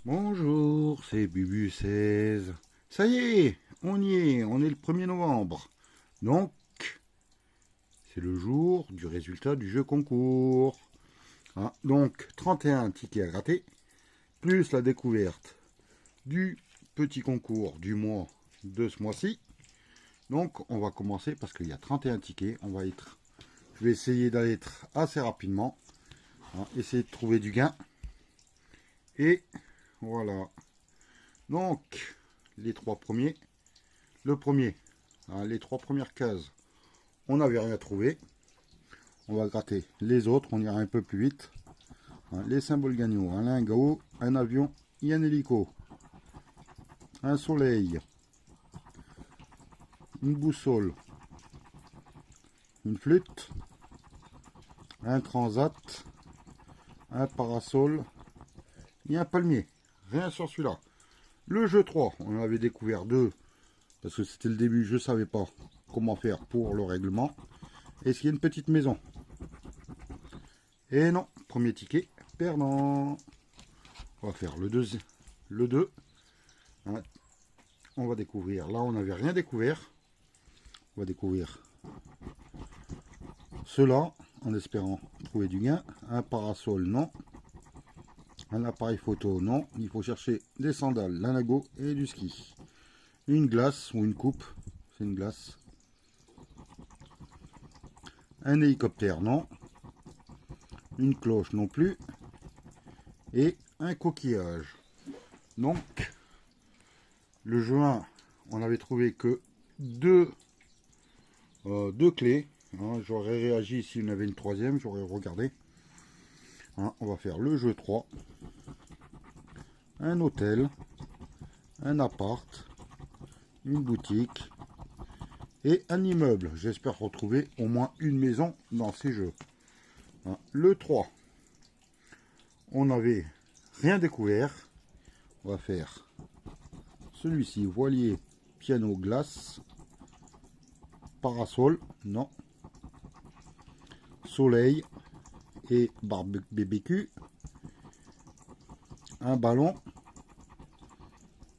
Bonjour, c'est Bubu16. Ça y est, on y est, on est le 1er novembre. Donc, c'est le jour du résultat du jeu concours. Donc, 31 tickets à gratter, plus la découverte du petit concours du mois de ce mois-ci. Donc, on va commencer parce qu'il y a 31 tickets. Je vais essayer d'aller être assez rapidement. Essayer de trouver du gain. Et voilà. Donc, les trois premiers. Le premier, les trois premières cases, on n'avait rien trouvé. On va gratter les autres, on ira un peu plus vite. Les symboles gagnants, un lingot, un avion et un hélico. Un soleil, une boussole, une flûte, un transat, un parasol et un palmier. Rien sur celui-là. Le jeu 3, on en avait découvert deux, parce que c'était le début, je ne savais pas comment faire pour le règlement. Est-ce qu'il y a une petite maison? Et non, premier ticket, perdant. On va faire le 2. Le 2. On va découvrir. Là, on n'avait rien découvert. On va découvrir cela en espérant trouver du gain. Un parasol, non. Un appareil photo, non. Il faut chercher des sandales, un lago et du ski. Une glace ou une coupe. C'est une glace. Un hélicoptère, non. Une cloche non plus. Et un coquillage. Donc, le jeu 1, on avait trouvé que deux clés. J'aurais réagi s'il y en avait une troisième, j'aurais regardé. On va faire le jeu 3. Un hôtel, un appart, une boutique et un immeuble. J'espère retrouver au moins une maison dans ces jeux. Le 3, on n'avait rien découvert. On va faire celui-ci, voilier, piano, glace, parasol, non, soleil et BBQ, un ballon,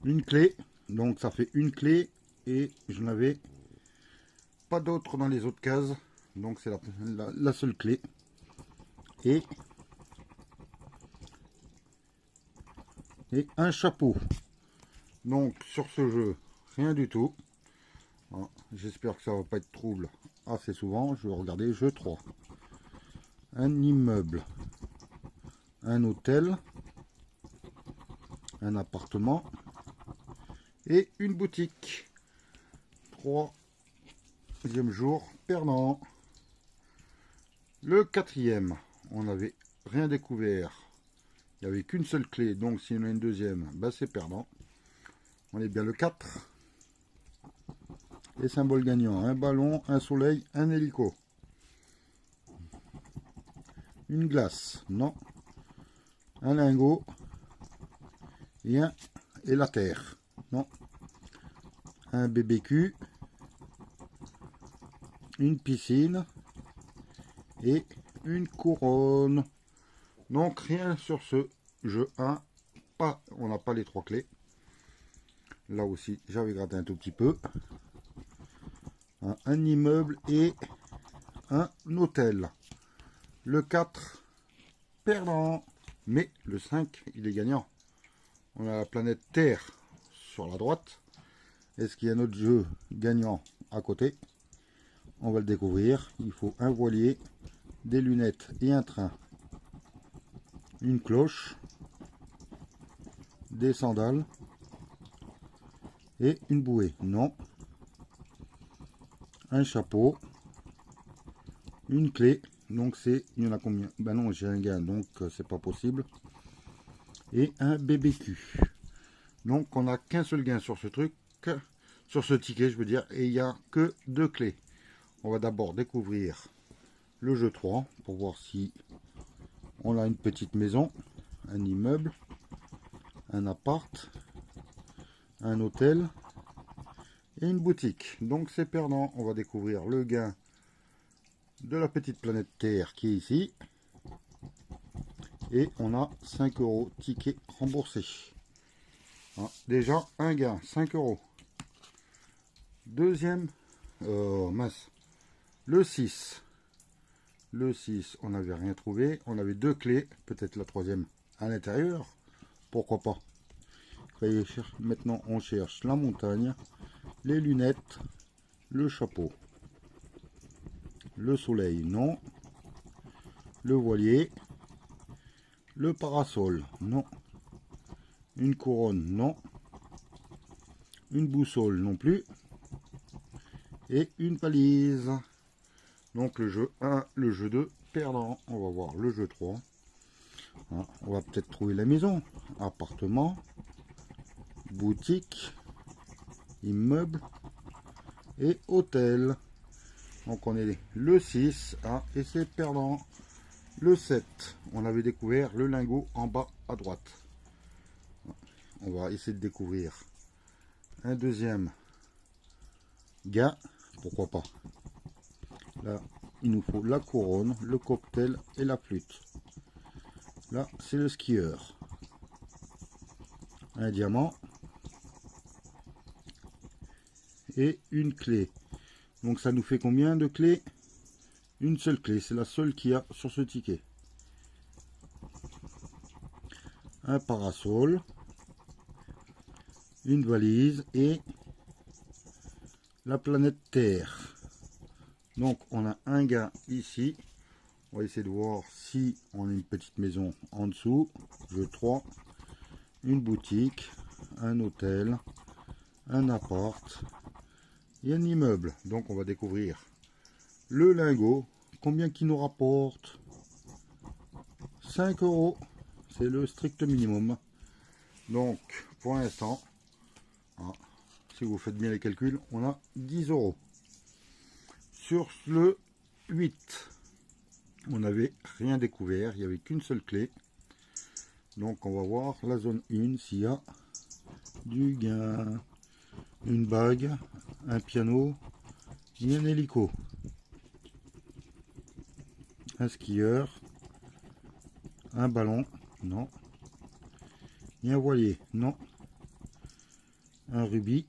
une clé, donc ça fait une clé et je n'avais pas d'autre dans les autres cases, donc c'est la seule clé. Et un chapeau. Donc sur ce jeu, rien du tout. J'espère que ça va pas être trouble assez souvent. Je vais regarder jeu 3. Un immeuble, un hôtel, un appartement et une boutique. Troisième jour, perdant. Le quatrième, on n'avait rien découvert. Il n'y avait qu'une seule clé, donc s'il y en a une deuxième, bah c'est perdant. On est bien le 4. Les symboles gagnants, un ballon, un soleil, un hélico. Une glace, non. Un lingot et la terre, non. Un BBQ, une piscine et une couronne. Donc rien sur ce jeu 1. On n'a pas les trois clés. Là aussi, j'avais gratté un tout petit peu. Un immeuble et un hôtel. Le 4, perdant. Mais le 5, il est gagnant. On a la planète Terre sur la droite. Est-ce qu'il y a un autre jeu gagnant à côté? On va le découvrir. Il faut un voilier, des lunettes et un train. Une cloche, des sandales et une bouée. Non. Un chapeau, une clé. Donc c'est, il y en a combien? Ben non, j'ai un gain, donc c'est pas possible. Et un BBQ. Donc on n'a qu'un seul gain sur ce truc, sur ce ticket je veux dire, et il n'y a que deux clés. On va d'abord découvrir le jeu 3 pour voir si on a une petite maison, un immeuble, un appart, un hôtel et une boutique. Donc c'est perdant. On va découvrir le gain de la petite planète Terre qui est ici. Et on a 5 euros ticket remboursé. Hein, déjà un gain, 5 euros. Deuxième, mince, le 6. Le 6, on n'avait rien trouvé. On avait 2 clés, peut-être la troisième à l'intérieur. Pourquoi pas. Maintenant, on cherche la montagne, les lunettes, le chapeau, le soleil, non. Le voilier, le parasol, non. Une couronne, non. Une boussole, non plus. Et une valise. Donc le jeu 1, le jeu 2, perdant. On va voir le jeu 3. Hein, on va peut-être trouver la maison. Appartement, boutique, immeuble et hôtel. Donc on est le 6 hein, et c'est perdant. Le 7, on avait découvert le lingot en bas à droite. On va essayer de découvrir un deuxième gain, pourquoi pas. Là, il nous faut la couronne, le cocktail et la flûte. Là, c'est le skieur. Un diamant et une clé. Donc ça nous fait combien de clés? Une seule clé, c'est la seule qu'il y a sur ce ticket. Un parasol, une valise et la planète Terre. Donc on a un gain ici. On va essayer de voir si on a une petite maison en dessous. Jeu 3, une boutique, un hôtel, un appart et un immeuble. Donc on va découvrir le lingot. Combien qui nous rapporte? 5 euros. C'est le strict minimum. Donc pour l'instant, si vous faites bien les calculs, on a 10 euros. Sur le 8, on n'avait rien découvert. Il n'y avait qu'une seule clé. Donc on va voir la zone 1 s'il y a du gain. Une bague, un piano et un hélico. Un skieur, un ballon, non. Et un voilier, non. Un rubis,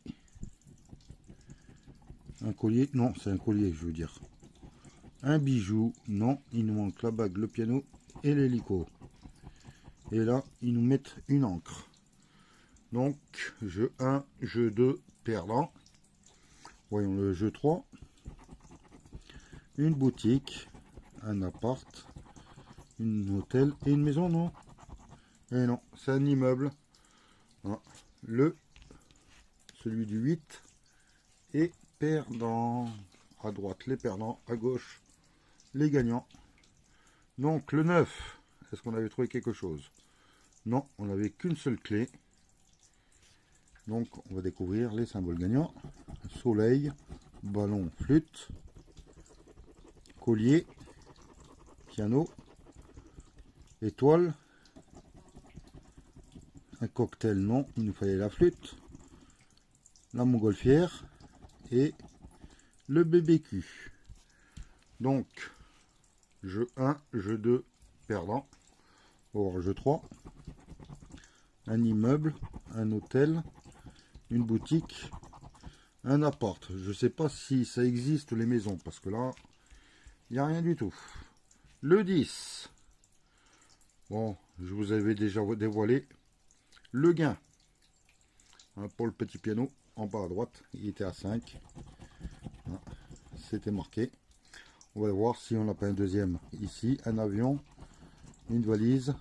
un collier, non, c'est un collier, je veux dire. Un bijou, non. Il nous manque la bague, le piano et l'hélico. Et là, ils nous mettent une encre. Donc, jeu 1, jeu 2, perdant. Voyons le jeu 3. Une boutique, un appart, un hôtel et une maison, non? Et non, c'est un immeuble. Celui du 8 est perdant. À droite, les perdants. À gauche, les gagnants. Donc, le 9, est-ce qu'on avait trouvé quelque chose? Non, on n'avait qu'une seule clé. Donc, on va découvrir les symboles gagnants. Soleil, ballon, flûte, collier, piano, étoile, un cocktail, non, il nous fallait la flûte, la montgolfière et le BBQ. Donc, jeu 1, jeu 2, perdant. Or, jeu 3, un immeuble, un hôtel, une boutique, un appart. Je ne sais pas si ça existe les maisons, parce que là, il n'y a rien du tout. Le 10. Bon, je vous avais déjà dévoilé le gain. Pour le petit piano, en bas à droite, il était à 5. C'était marqué. On va voir si on n'a pas un deuxième ici. Un avion, une valise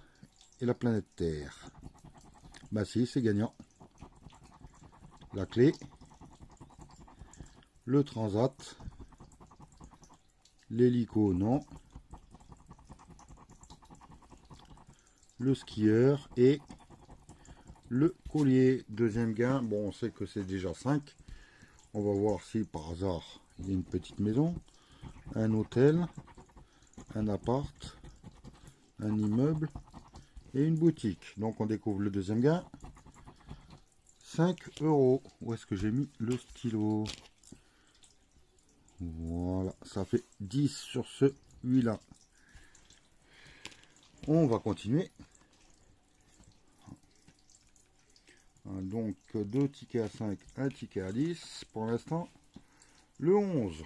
et la planète Terre. Bah si, c'est gagnant. La clé, le transat, l'hélico, non. Le skieur et le collier. Deuxième gain, bon, on sait que c'est déjà 5. On va voir si par hasard il y a une petite maison, un hôtel, un appart, un immeuble et une boutique. Donc on découvre le deuxième gain. 5 euros. Où est-ce que j'ai mis le stylo? Voilà, ça fait 10 sur ce 8 là. On va continuer. Donc 2 tickets à 5, un ticket à 10 pour l'instant. Le 11,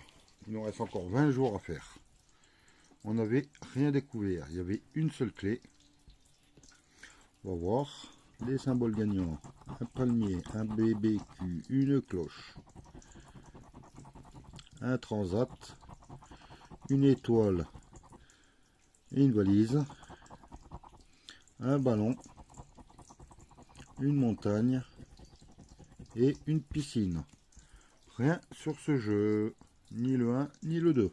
il nous reste encore 20 jours à faire. On n'avait rien découvert, il y avait une seule clé. On va voir les symboles gagnants. Un palmier, un BBQ, une cloche, un transat, une étoile et une valise, un ballon, une montagne et une piscine. Rien sur ce jeu, ni le 1 ni le 2.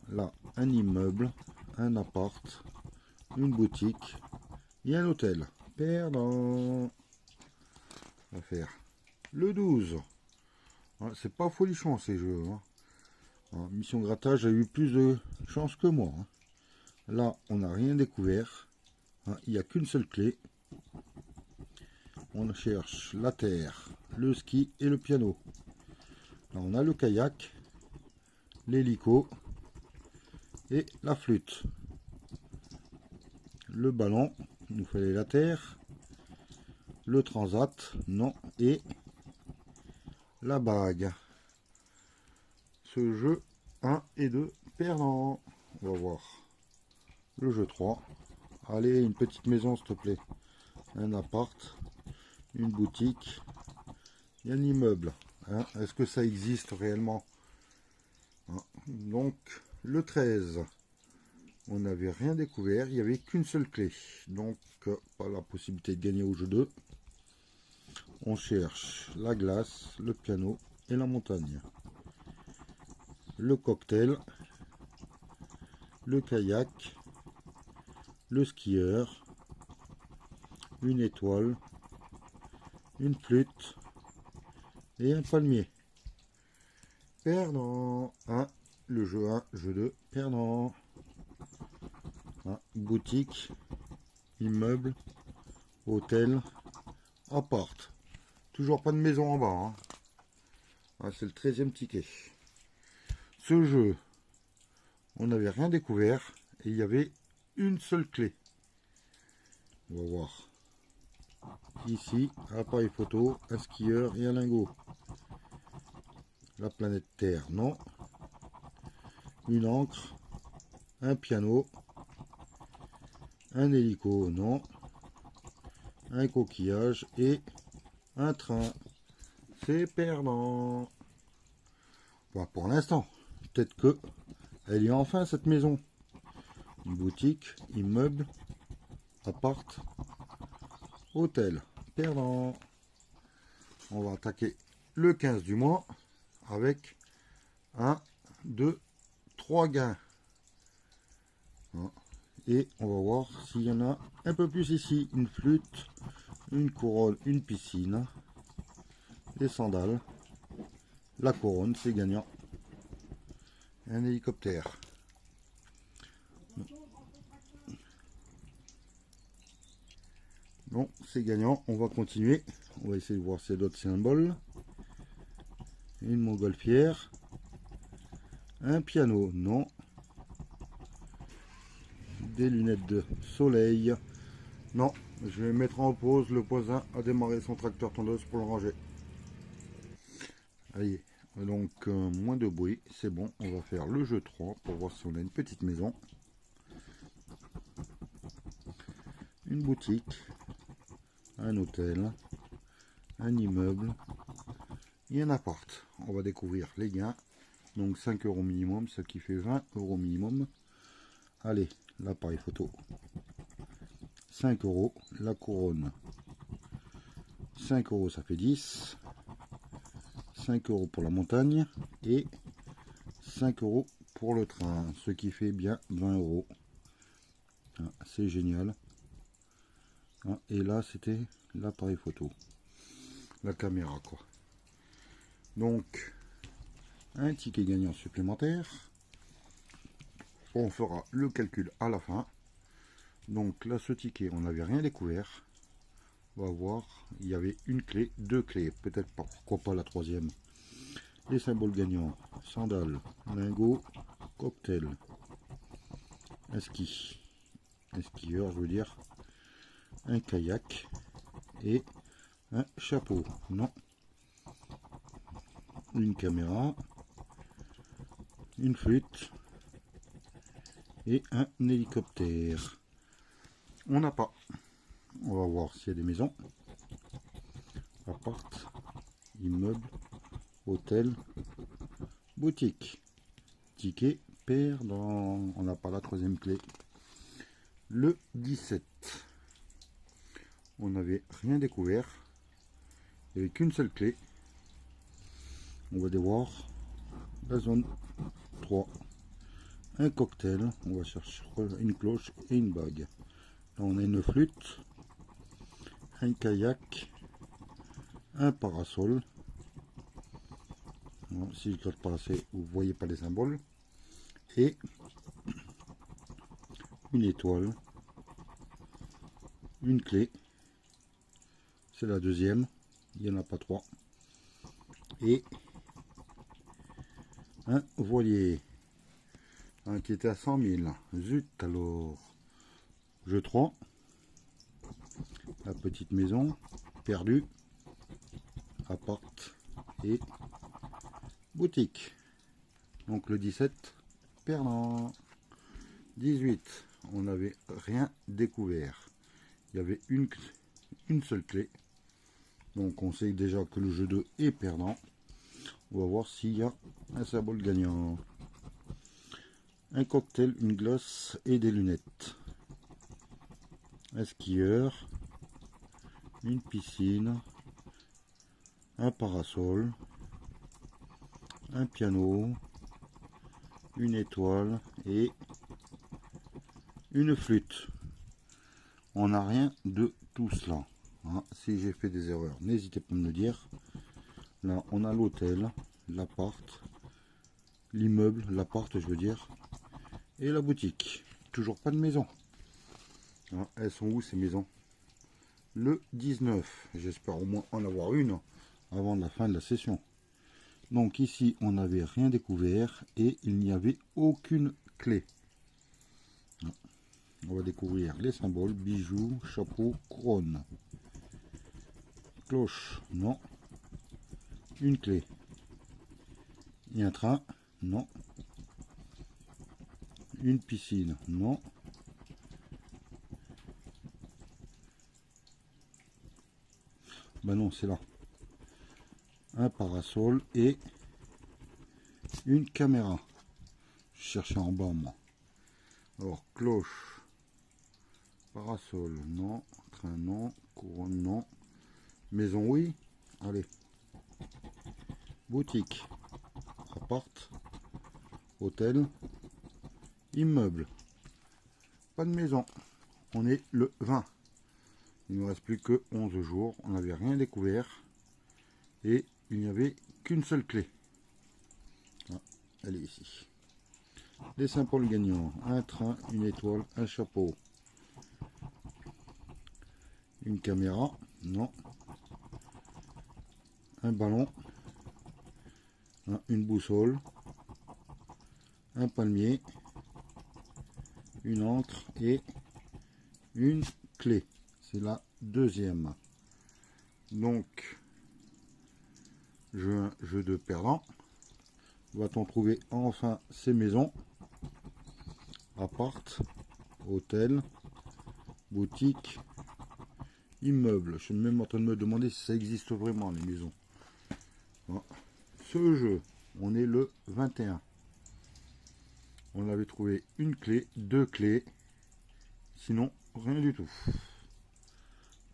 Là, un immeuble, un appart, une boutique et un hôtel. Perdant. On va faire le 12. C'est pas folichon ces jeux. Mission grattage a eu plus de chance que moi. Là, on n'a rien découvert. Il n'y a qu'une seule clé. On cherche la terre, le ski et le piano. Là, on a le kayak, l'hélico et la flûte. Le ballon, il nous fallait la terre, le transat, non, et la bague. Ce jeu 1 et 2 perdant. On va voir le jeu 3. Allez, une petite maison s'il te plaît. Un appart, une boutique et un immeuble. Est-ce que ça existe réellement? Donc le 13, on n'avait rien découvert, il n'y avait qu'une seule clé, donc pas la possibilité de gagner au jeu 2. On cherche la glace, le piano et la montagne, le cocktail, le kayak, le skieur, une étoile, une flûte et un palmier. Perdant. Le jeu 1, jeu 2, perdant. Boutique, immeuble, hôtel, appart. Toujours pas de maison en bas. C'est le 13e ticket. Ce jeu, on n'avait rien découvert et il y avait une seule clé. On va voir. Ici, appareil photo, un skieur et un lingot. La planète Terre, non. Une encre, un piano, un hélico, non. Un coquillage et un train. C'est perdant. Bon, pour l'instant, peut-être que elle y a enfin cette maison. Une boutique, immeuble, appart, hôtel. Perdant. On va attaquer le 15 du mois avec 1, 2, 3 gains. Et on va voir s'il y en a un peu plus ici. Une flûte, une couronne, une piscine, des sandales, la couronne, c'est gagnant. Un hélicoptère. Bon, c'est gagnant. On va continuer. On va essayer de voir s'il y a d'autres symboles. Une montgolfière. Un piano, non. Des lunettes de soleil. Non, je vais mettre en pause. Le voisin a démarré son tracteur tondeuse pour le ranger. Allez, donc moins de bruit, c'est bon. On va faire le jeu 3 pour voir si on a une petite maison. Une boutique, un hôtel, un immeuble et un appart. On va découvrir les gains. Donc 5 € minimum, ce qui fait 20 € minimum. Allez, l'appareil photo. 5 €, la couronne. 5 € ça fait 10. 5 € pour la montagne et 5 € pour le train, ce qui fait bien 20 €. C'est génial. Et là c'était l'appareil photo, la caméra quoi. Donc un ticket gagnant supplémentaire. On fera le calcul à la fin. Donc là ce ticket on n'avait rien découvert. On va voir, il y avait une clé, deux clés, peut-être pas, pourquoi pas la troisième. Les symboles gagnants, sandales, lingots, cocktail, un ski, un skieur, je veux dire, un kayak et un chapeau, non, une caméra, une flûte et un hélicoptère. On n'a pas. On va voir s'il y a des maisons, appart, immeuble, hôtel, boutique, ticket, perdant. On n'a pas la troisième clé. Le 17. On n'avait rien découvert. Il n'y avait qu'une seule clé. On va devoir la zone 3. Un cocktail. On va chercher une cloche et une bague. Là, on a une flûte, un kayak, un parasol. Bon, si je ne gratte pas assez, vous ne voyez pas les symboles. Et une étoile, une clé. C'est la deuxième. Il n'y en a pas trois. Et un voilier. Un qui était à 100 000. Zut alors. Jeu 3. La petite maison. Perdue. Appart. Et boutique. Donc le 17. Perdant. 18. On n'avait rien découvert. Il y avait une seule clé. Donc on sait déjà que le jeu 2 est perdant. On va voir s'il y a un symbole gagnant. Un cocktail, une glace et des lunettes. Un skieur. Une piscine. Un parasol. Un piano. Une étoile et une flûte. On n'a rien de tout cela. Hein, si j'ai fait des erreurs, n'hésitez pas à me le dire. Là, on a l'hôtel, l'appart, l'immeuble, l'appart, je veux dire, et la boutique. Toujours pas de maison. Hein, elles sont où ces maisons? Le 19. J'espère au moins en avoir une avant la fin de la session. Donc ici, on n'avait rien découvert et il n'y avait aucune clé. On va découvrir les symboles, bijoux, chapeau, couronne. Cloche, non. Une clé. Et un train, non. Une piscine, non. Ben non, c'est là. Un parasol et une caméra. Je cherchais en bas, moi. Alors, cloche, parasol, non. Train, non. Couronne, non. Maison, oui. Allez. Boutique. Appart. Hôtel. Immeuble. Pas de maison. On est le 20. Il ne nous reste plus que 11 jours. On n'avait rien découvert. Et il n'y avait qu'une seule clé. Ah, elle est ici. Les symboles gagnants. Un train, une étoile, un chapeau. Une caméra. Non. Un ballon. Une boussole. Un palmier. Une encre et une clé. C'est la deuxième. Donc, jeu 1, jeu 2 perdant. Va-t-on trouver enfin ces maisons? Appart, hôtel, boutique, immeuble. Je suis même en train de me demander si ça existe vraiment les maisons. Voilà. Ce jeu, on est le 21. On avait trouvé une clé, deux clés. Sinon, rien du tout.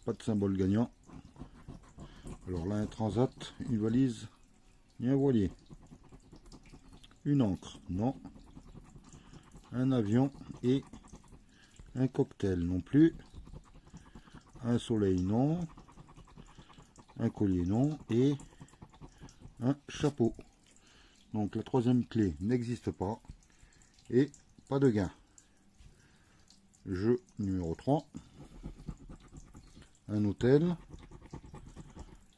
Pas de symbole gagnant. Alors là, un transat, une valise et un voilier. Une encre, non. Un avion et un cocktail, non plus. Un soleil, non. Un collier, non. Et un chapeau. Donc la troisième clé n'existe pas. Et pas de gain. Jeu numéro 3. Un hôtel.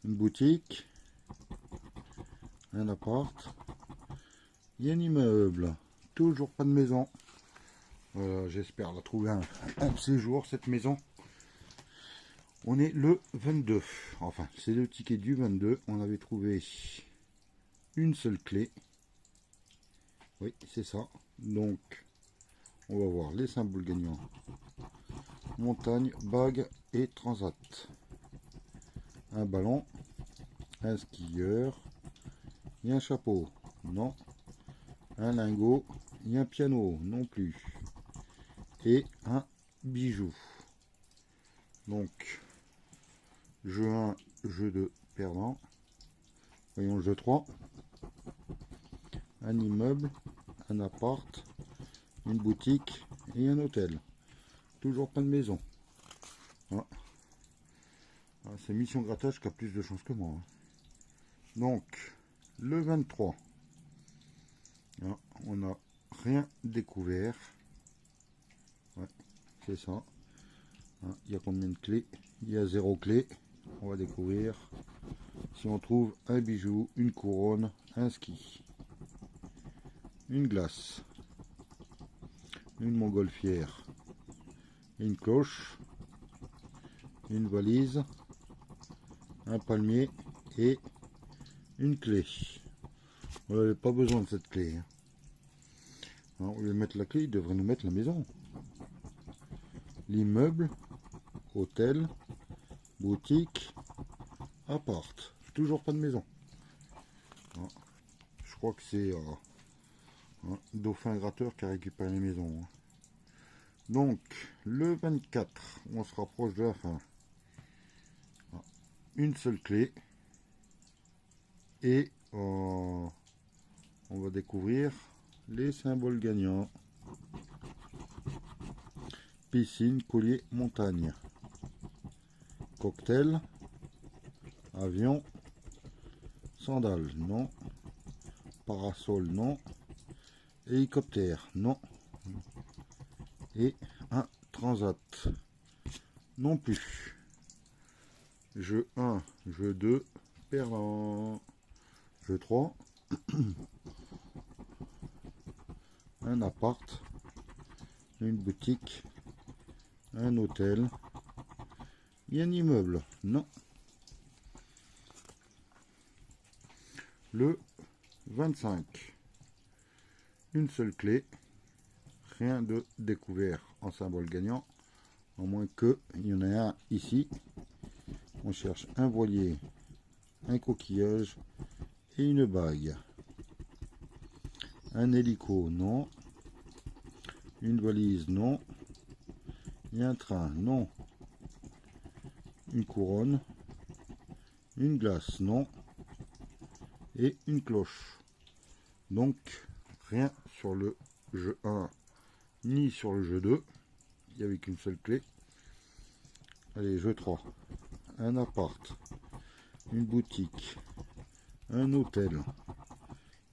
Une boutique. Un appart. Et un immeuble. Toujours pas de maison. Voilà, j'espère la trouver un de ces jours, cette maison. On est le 22. Enfin, c'est le ticket du 22. On avait trouvé une seule clé. Oui, c'est ça. Donc, on va voir les symboles gagnants. Montagne, bague et transat. Un ballon, un skieur et un chapeau. Non. Un lingot et un piano. Non plus. Et un bijou. Donc, jeu 1, jeu 2, perdant. Voyons le jeu 3. Un immeuble, un appart, une boutique et un hôtel. Toujours pas de maison. Ah. Ah, c'est Mission Grattage qui a plus de chance que moi. Donc, le 23. Ah, on n'a rien découvert. Ouais, c'est ça. Ah, il y a combien de clés? Il y a 0 clé. On va découvrir si on trouve un bijou, une couronne, un ski, une glace, une montgolfière, une cloche, une valise, un palmier et une clé. On n'avait pas besoin de cette clé. Hein, au lieu de mettre la clé, il devrait nous mettre la maison. L'immeuble, hôtel, boutique, appart. Toujours pas de maison. Hein, je crois que c'est Dauphin Gratteur qui a récupéré les maisons. Hein. Donc, le 24, on se rapproche de la fin. Une seule clé. Et on va découvrir les symboles gagnants. Piscine, collier, montagne. Cocktail, avion, sandales, non. Parasol, non. Hélicoptère, non. Et un transat, non plus. Jeu 1, jeu 2, perdant. Jeu 3, un appart, une boutique, un hôtel et un immeuble, non. Le 25, une seule clé, rien de découvert en symbole gagnant, à moins que il y en ait un ici. On cherche un voilier, un coquillage et une bague. Un hélico, non. Une valise, non. Et un train, non. Une couronne, une glace, non. Et une cloche. Donc, rien sur le jeu 1, ni sur le jeu 2. Il n'y avait qu'une seule clé. Allez, jeu 3. Un appart, une boutique, un hôtel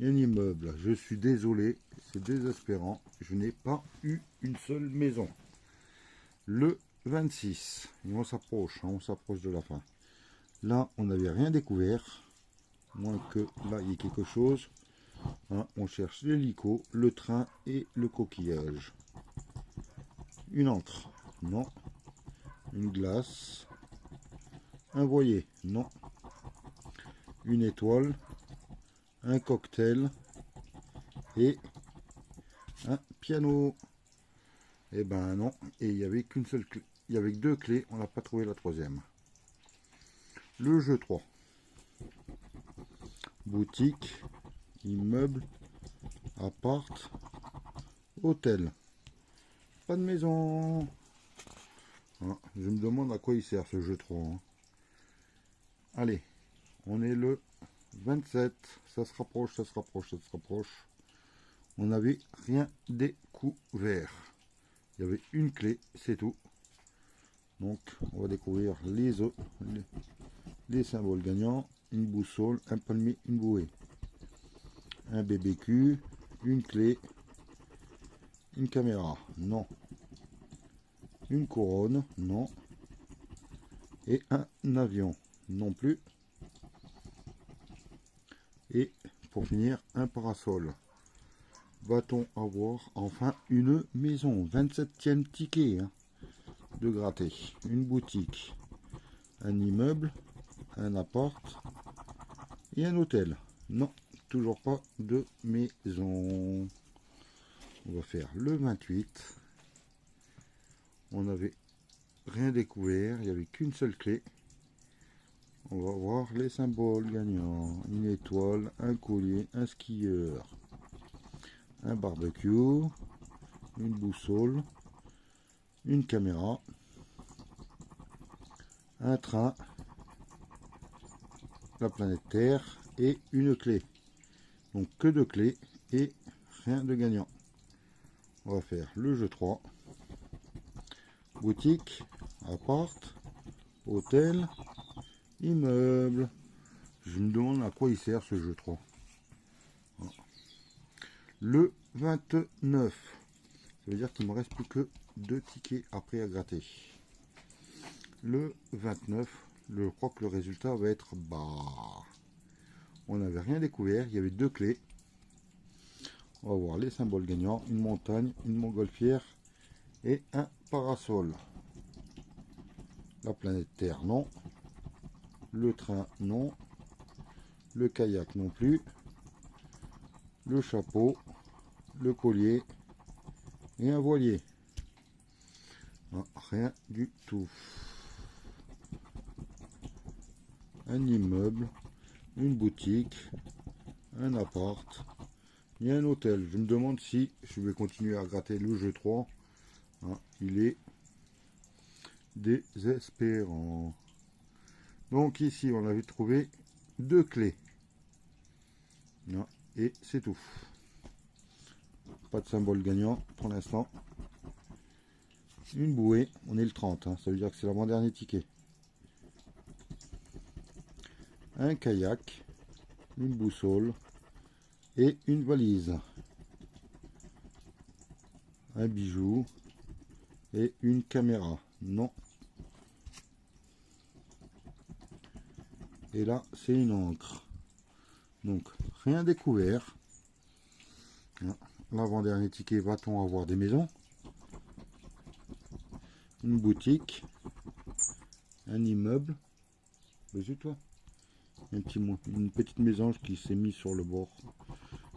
et un immeuble. Je suis désolé, c'est désespérant. Je n'ai pas eu une seule maison. Le 26, et on s'approche de la fin. Là, on n'avait rien découvert, moins que là, il y a quelque chose. Hein, on cherche l'hélico, le train et le coquillage. Une encre, non. Une glace, un voilier, non. Une étoile, un cocktail et un piano. Eh ben non, et il n'y avait qu'une seule clé. Il y avait que 2 clés, on n'a pas trouvé la troisième. Le jeu 3. Boutique, immeuble, appart, hôtel. Pas de maison. Hein, je me demande à quoi il sert ce jeu 3. Hein. Allez, on est le 27. Ça se rapproche, ça se rapproche, ça se rapproche. On n'avait rien découvert. Il y avait une clé, c'est tout. Donc, on va découvrir les symboles gagnants. Une boussole, un palmier, une bouée. Un BBQ, une clé, une caméra, non. Une couronne, non. Et un avion, non plus. Et pour finir, un parasol. va-t-on avoir enfin une maison? 27e ticket hein, de gratter. Une boutique, un immeuble, un appart et un hôtel. Non, toujours pas de maison. On va faire le 28. On n'avait rien découvert, il n'y avait qu'une seule clé. On va voir les symboles gagnants. Une étoile, un collier, un skieur, un barbecue, une boussole, une caméra, un train, la planète Terre et une clé. Donc que de clés et rien de gagnant. On va faire le jeu 3. Boutique, appart, hôtel, immeuble. Je me demande à quoi il sert ce jeu 3. Le 29. Ça veut dire qu'il ne me reste plus que 2 tickets après à gratter. Le 29, je crois que le résultat va être bas. On n'avait rien découvert, il y avait 2 clés. On va voir les symboles gagnants, une montagne, une montgolfière et un parasol. La planète Terre, non. Le train, non. Le kayak, non plus. Le chapeau, le collier et un voilier. Non, rien du tout. Un immeuble, une boutique, un appart et un hôtel. Je me demande si je vais continuer à gratter le jeu 3. Hein, il est désespérant. Donc ici on avait trouvé 2 clés. Hein, et c'est tout. Pas de symbole gagnant pour l'instant. Une bouée, on est le 30, hein, ça veut dire que c'est l'avant-dernier ticket. Un kayak, une boussole et une valise. Un bijou et une caméra. Non. Et là, c'est une encre. Donc, rien découvert. L'avant-dernier ticket, va-t-on avoir des maisons? Une boutique, un immeuble. Vas-y toi. Une petite maison qui s'est mise sur le bord.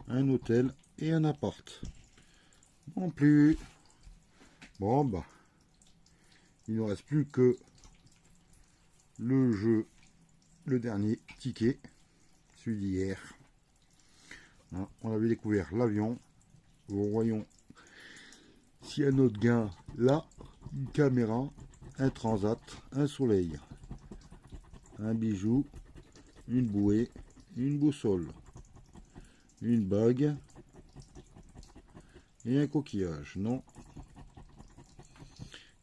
Un hôtel et un appart. Non plus. Bon bah, il ne reste plus que le jeu, le dernier ticket, celui d'hier. Hein, on avait découvert l'avion. Nous voyons si un autre gain là, une caméra, un transat, un soleil, un bijou, une bouée, une boussole, une bague et un coquillage, non,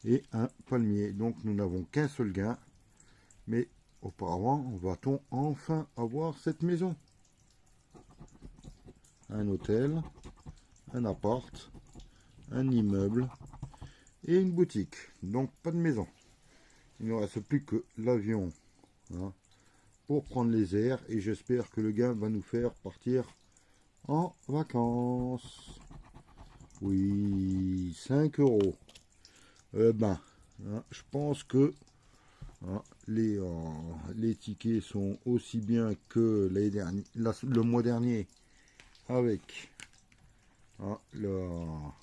et un palmier. Donc nous n'avons qu'un seul gain, mais auparavant, va-t-on enfin avoir cette maison? Un hôtel, un appart, un immeuble et une boutique. Donc pas de maison. Il ne reste plus que l'avion, hein, pour prendre les airs, et j'espère que le gain va nous faire partir en vacances. Oui, 5 euros. Ben, hein, je pense que hein, les tickets sont aussi bien que l'année dernière, le mois dernier, avec hein, la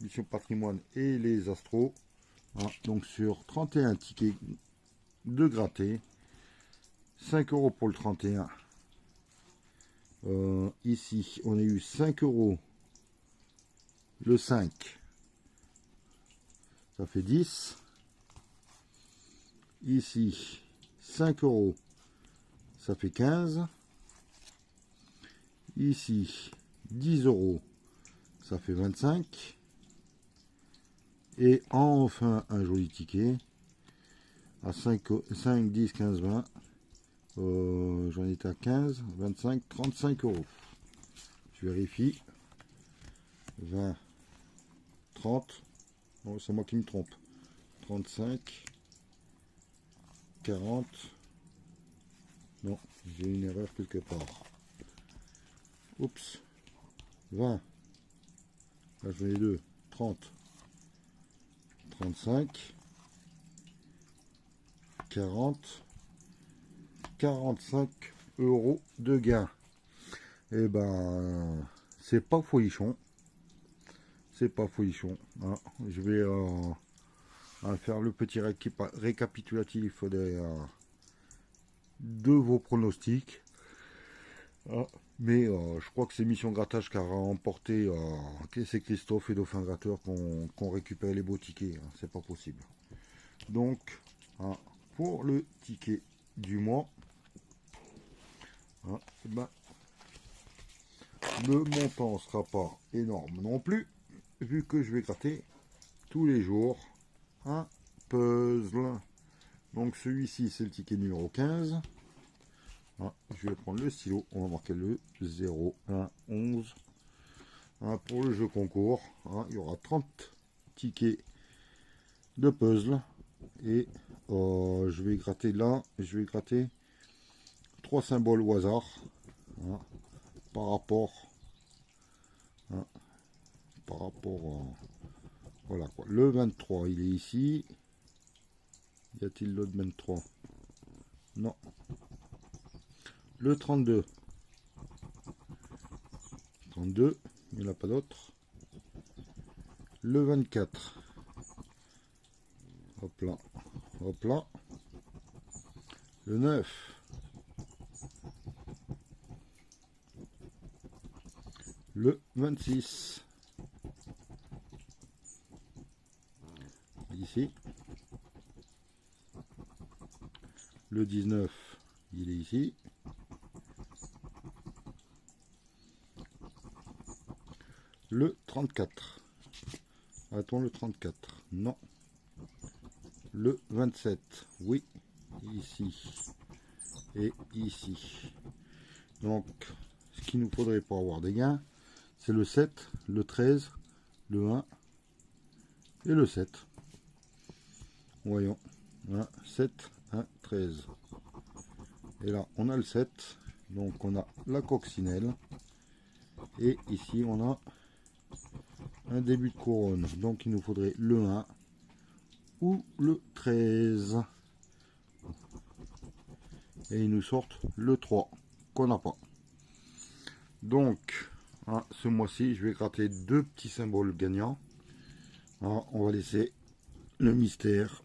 mission patrimoine et les astros. Hein, donc sur 31 tickets de gratter, 5 euros pour le 31. Ici, on a eu 5 euros le 5. Ça fait 10. Ici, 5 euros. Ça fait 15. Ici, 10 euros. Ça fait 25. Et enfin, un joli ticket à 5, 10, 15, 20. J'en étais à 15, 25, 35 euros. Je vérifie. 20, 30. Oh, c'est moi qui me trompe. 35, 40. Non, j'ai une erreur quelque part. Oups. 20, Là, je mets les deux. 30, 35, 40, 45 euros de gain. Et ben, c'est pas folichon. C'est pas folichon. Hein. Je vais faire le petit récapitulatif de vos pronostics. Ah, mais je crois que c'est Mission Grattage qui a remporté. C'est Christophe et Dauphin Gratteur qui ont récupéré les beaux tickets. Hein. C'est pas possible. Donc, hein, pour le ticket du mois, hein, ben, le montant ne sera pas énorme non plus, vu que je vais gratter tous les jours un puzzle. Donc celui-ci, c'est le ticket numéro 15. Ah, je vais prendre le stylo, on va marquer le 0, 1, 11. Ah, pour le jeu concours, ah, il y aura 30 tickets de puzzle. Et je vais gratter là, je vais gratter 3 symboles au hasard. Ah, par rapport voilà quoi. Le 23 il est ici. Y a-t-il l'autre 23? Non. Le 32, il n'y en a pas d'autre. Le 24, hop là, hop là. Le 9, le 26, ici. Le 19, il est ici. Le 34. Attends, le 34. Non. Le 27. Oui. Ici. Et ici. Donc, ce qu'il nous faudrait pour avoir des gains, c'est le 7, le 13, le 1 et le 7. Voyons. 1, 7, 1, 13. Et là, on a le 7. Donc, on a la coccinelle. Et ici, on a un début de couronne. Donc, il nous faudrait le 1 ou le 13. Et ils nous sortent le 3 qu'on n'a pas. Donc, hein, ce mois-ci, je vais gratter 2 petits symboles gagnants. Hein, on va laisser le mystère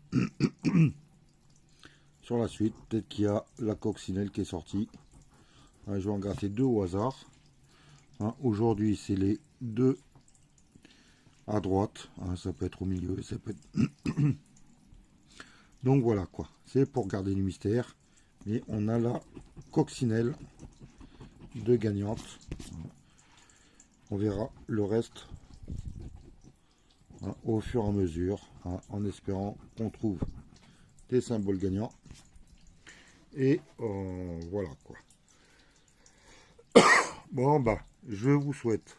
sur la suite. Peut-être qu'il y a la coccinelle qui est sortie. Hein, je vais en gratter 2 au hasard. Hein, aujourd'hui, c'est les 2 à droite. Hein, ça peut être au milieu. Ça peut être... Donc voilà quoi. C'est pour garder le mystère. Mais on a la coccinelle de gagnante. On verra le reste hein, au fur et à mesure, hein, en espérant qu'on trouve des symboles gagnants. Et voilà quoi. Bon bah, je vous souhaite.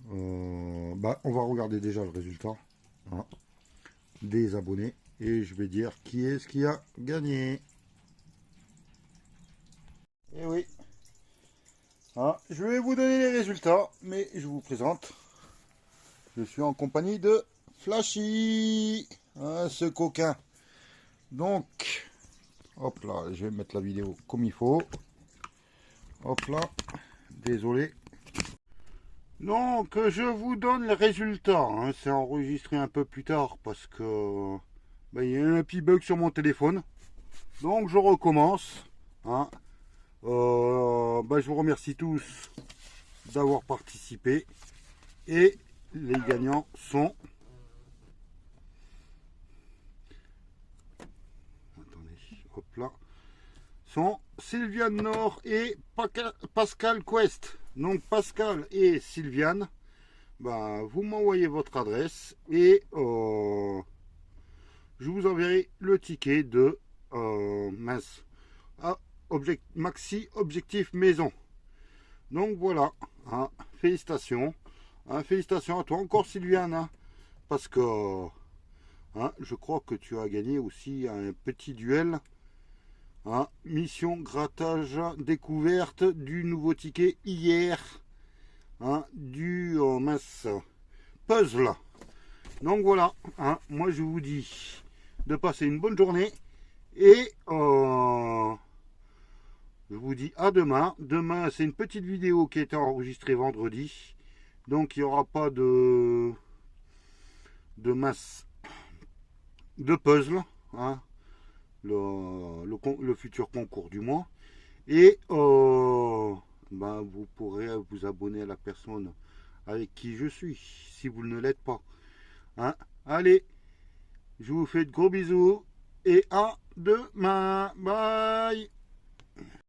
On va regarder déjà le résultat hein, des abonnés et je vais dire qui est-ce qui a gagné. Et oui. Hein, je vais vous donner les résultats, mais je vous présente. Je suis en compagnie de Flashy, hein, ce coquin. Donc, hop là, je vais mettre la vidéo comme il faut. Hop là, désolé. Donc, je vous donne les résultats. Hein, c'est enregistré un peu plus tard parce que il y a un petit bug sur mon téléphone. Donc, je recommence. Hein. Je vous remercie tous d'avoir participé et les gagnants sont hop là sont Sylviane Nord et Pascal Quest. Donc Pascal et Sylviane, vous m'envoyez votre adresse et je vous enverrai le ticket de Maxi Objectif Maison. Donc voilà, hein, félicitations. Hein, félicitations à toi encore Sylviane, hein, parce que hein, je crois que tu as gagné aussi un petit duel. Hein, mission grattage découverte du nouveau ticket hier. hein, du mince puzzle. Donc voilà, hein, moi je vous dis de passer une bonne journée et je vous dis à demain. Demain, c'est une petite vidéo qui a été enregistrée vendredi. Donc il n'y aura pas de masse de puzzle, hein, le futur concours du mois. Et ben, vous pourrez vous abonner à la personne avec qui je suis, si vous ne l'êtes pas. Hein. Allez, je vous fais de gros bisous et à demain. Bye.